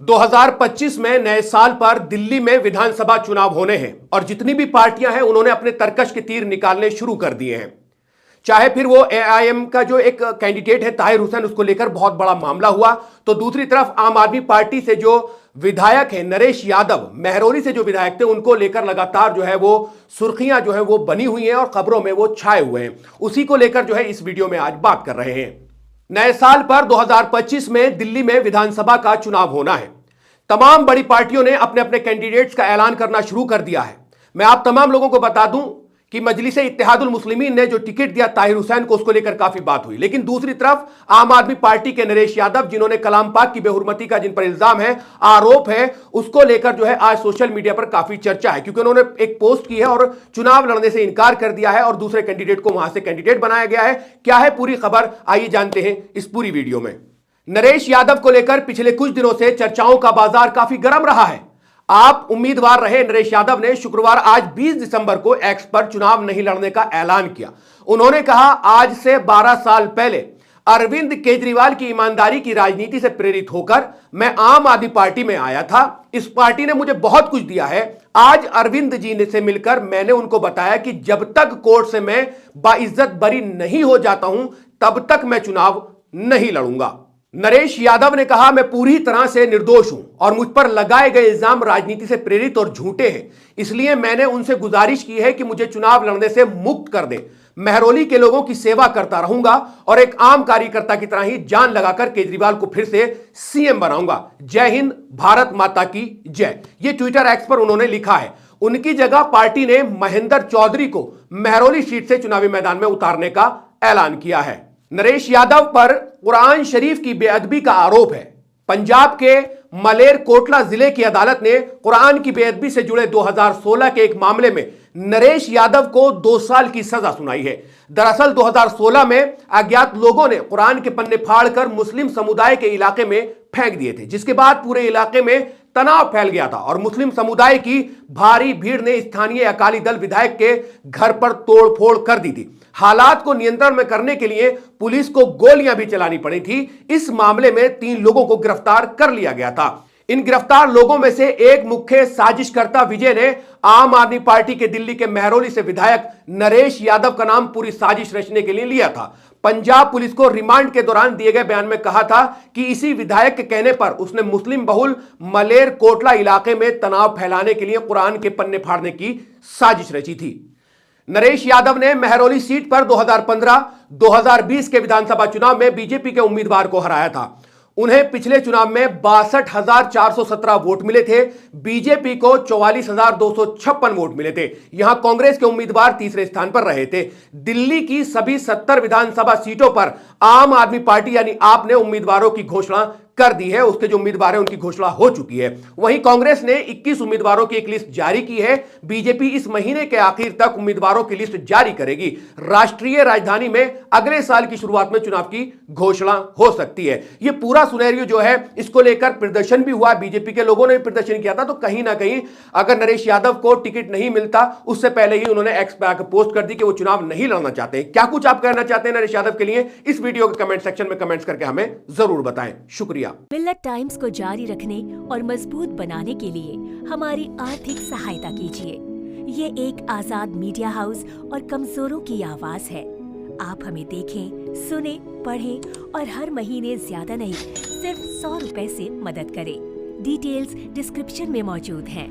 2025 में नए साल पर दिल्ली में विधानसभा चुनाव होने हैं और जितनी भी पार्टियां हैं उन्होंने अपने तरकश के तीर निकालने शुरू कर दिए हैं। चाहे फिर वो एआईएम का जो एक कैंडिडेट है ताहिर हुसैन, उसको लेकर बहुत बड़ा मामला हुआ, तो दूसरी तरफ आम आदमी पार्टी से जो विधायक है नरेश यादव, महरौली से जो विधायक थे, उनको लेकर लगातार जो है वो सुर्खियां जो है वो बनी हुई हैं और खबरों में वो छाए हुए हैं। उसी को लेकर जो है इस वीडियो में आज बात कर रहे हैं। नए साल पर 2025 में दिल्ली में विधानसभा का चुनाव होना है। तमाम बड़ी पार्टियों ने अपने अपने कैंडिडेट्स का ऐलान करना शुरू कर दिया है। मैं आप तमाम लोगों को बता दूं कि मजलिसे इत्तेहादुल मुस्लिमीन ने जो टिकट दिया ताहिर हुसैन को, उसको लेकर काफी बात हुई, लेकिन दूसरी तरफ आम आदमी पार्टी के नरेश यादव, जिन्होंने कलाम पाक की बेहुरमती का जिन पर इल्जाम है, आरोप है, उसको लेकर जो है आज सोशल मीडिया पर काफी चर्चा है, क्योंकि उन्होंने एक पोस्ट की है और चुनाव लड़ने से इनकार कर दिया है और दूसरे कैंडिडेट को वहां से कैंडिडेट बनाया गया है। क्या है पूरी खबर, आइए जानते हैं इस पूरी वीडियो में। नरेश यादव को लेकर पिछले कुछ दिनों से चर्चाओं का बाजार काफी गर्म रहा है। आप उम्मीदवार रहे नरेश यादव ने शुक्रवार आज 20 दिसंबर को एक्स पर चुनाव नहीं लड़ने का ऐलान किया। उन्होंने कहा, आज से 12 साल पहले अरविंद केजरीवाल की ईमानदारी की राजनीति से प्रेरित होकर मैं आम आदमी पार्टी में आया था। इस पार्टी ने मुझे बहुत कुछ दिया है। आज अरविंद जी ने से मिलकर मैंने उनको बताया कि जब तक कोर्ट से मैं बाइज्जत बरी नहीं हो जाता हूं तब तक मैं चुनाव नहीं लड़ूंगा। नरेश यादव ने कहा, मैं पूरी तरह से निर्दोष हूं और मुझ पर लगाए गए इल्जाम राजनीति से प्रेरित और झूठे हैं, इसलिए मैंने उनसे गुजारिश की है कि मुझे चुनाव लड़ने से मुक्त कर दें। महरौली के लोगों की सेवा करता रहूंगा और एक आम कार्यकर्ता की तरह ही जान लगाकर केजरीवाल को फिर से सीएम बनाऊंगा। जय हिंद, भारत माता की जय। ये ट्विटर एक्स पर उन्होंने लिखा है। उनकी जगह पार्टी ने महेंद्र चौधरी को महरौली सीट से चुनावी मैदान में उतारने का ऐलान किया है। नरेश यादव पर कुरान शरीफ की बेअदबी का आरोप है। पंजाब के मलेर कोटला जिले की अदालत ने कुरान की बेअदबी से जुड़े 2016 के एक मामले में नरेश यादव को 2 साल की सजा सुनाई है। दरअसल 2016 में अज्ञात लोगों ने कुरान के पन्ने फाड़कर मुस्लिम समुदाय के इलाके में फेंक दिए थे, जिसके बाद पूरे इलाके में तनाव फैल गया था और मुस्लिम समुदाय की भारी भीड़ ने स्थानीय अकाली दल विधायक के घर पर तोड़फोड़ कर दी थी। हालात को नियंत्रण में करने के लिए पुलिस को गोलियां भी चलानी पड़ी थी। इस मामले में 3 लोगों को गिरफ्तार कर लिया गया था। इन गिरफ्तार लोगों में से एक मुख्य साजिशकर्ता विजय ने आम आदमी पार्टी के दिल्ली के महरौली से विधायक नरेश यादव का नाम पूरी साजिश रचने के लिए लिया था। पंजाब पुलिस को रिमांड के दौरान दिए गए बयान में कहा था कि इसी विधायक के कहने पर उसने मुस्लिम बहुल मलेर कोटला इलाके में तनाव फैलाने के लिए कुरान के पन्ने फाड़ने की साजिश रची थी। नरेश यादव ने महरौली सीट पर 2015-2020 के विधानसभा चुनाव में बीजेपी के उम्मीदवार को हराया था। उन्हें पिछले चुनाव में 62,417 वोट मिले थे। बीजेपी को 44,256 वोट मिले थे। यहां कांग्रेस के उम्मीदवार तीसरे स्थान पर रहे थे। दिल्ली की सभी 70 विधानसभा सीटों पर आम आदमी पार्टी यानी आप ने उम्मीदवारों की घोषणा कर दी है। उसके जो उम्मीदवार हैं उनकी घोषणा हो चुकी है। वहीं कांग्रेस ने 21 उम्मीदवारों की एक लिस्ट जारी की है। बीजेपी इस महीने के आखिर तक उम्मीदवारों की लिस्ट जारी करेगी। राष्ट्रीय राजधानी में अगले साल की शुरुआत में चुनाव की घोषणा हो सकती है। यह पूरा सिनेरियो जो है, इसको लेकर प्रदर्शन भी हुआ, बीजेपी के लोगों ने भी प्रदर्शन किया था। तो कहीं ना कहीं अगर नरेश यादव को टिकट नहीं मिलता, उससे पहले ही उन्होंने एक्स पे आकर पोस्ट कर दी कि वो चुनाव नहीं लड़ना चाहते हैं। क्या कुछ आप कहना चाहते हैं नरेश यादव के लिए? इस वीडियो के कमेंट सेक्शन में कमेंट्स करके हमें जरूर बताएं। शुक्रिया। मिल्लत टाइम्स को जारी रखने और मजबूत बनाने के लिए हमारी आर्थिक सहायता कीजिए। ये एक आजाद मीडिया हाउस और कमजोरों की आवाज है। आप हमें देखें, सुने, पढ़ें और हर महीने ज्यादा नहीं, सिर्फ 100 रुपए से मदद करें। डिटेल्स डिस्क्रिप्शन में मौजूद हैं।